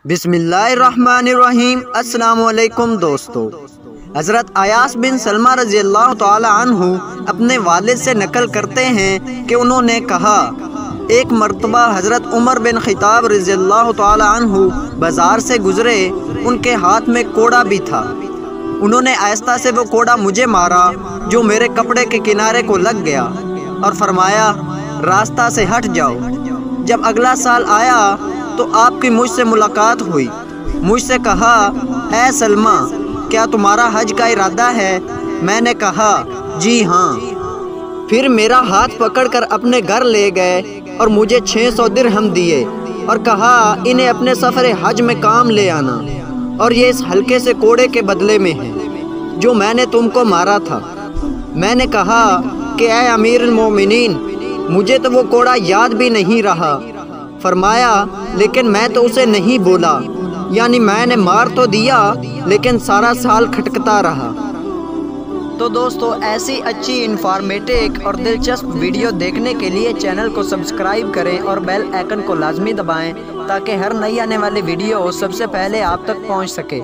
بسم اللہ الرحمن الرحیم۔ السلام علیکم دوستو۔ حضرت ایاس بن سلمہ رضی اللہ تعالی عنہ اپنے والد سے نقل کرتے ہیں کہ انہوں نے کہا، ایک مرتبہ حضرت عمر بن خطاب رضی اللہ تعالی عنہ بازار سے گزرے، ان کے ہاتھ میں کوڑا بھی تھا۔ انہوں نے آہستہ سے وہ کوڑا مجھے مارا جو میرے کپڑے کے کنارے کو لگ گیا، اور فرمایا، راستہ سے ہٹ جاؤ۔ جب اگلا سال آیا تو آپ کی مجھ سے ملاقات ہوئی۔ مجھ سے کہا، اے سلمہ، کیا تمہارا حج کا ارادہ ہے؟ میں نے کہا، جی ہاں۔ پھر میرا ہاتھ پکڑ کر اپنے گھر لے گئے اور مجھے 600 درہم دیے اور کہا، انہیں اپنے سفر حج میں کام لے آنا، اور یہ اس ہلکے سے کوڑے کے بدلے میں ہے جو میں نے تم کو مارا تھا۔ میں نے کہا کہ اے امیر المومنین، مجھے تو وہ کوڑا یاد بھی نہیں رہا۔ فرمایا، لیکن میں تو اسے نہیں بولا، یعنی میں نے مار تو دیا لیکن سارا سال کھٹکتا رہا۔ تو دوستو، ایسی اچھی انفارمیٹو اور دلچسپ ویڈیو دیکھنے کے لیے چینل کو سبسکرائب کریں اور بیل آئیکن کو لازمی دبائیں تاکہ ہر نئی آنے والی ویڈیو سب سے پہلے آپ تک پہنچ سکے۔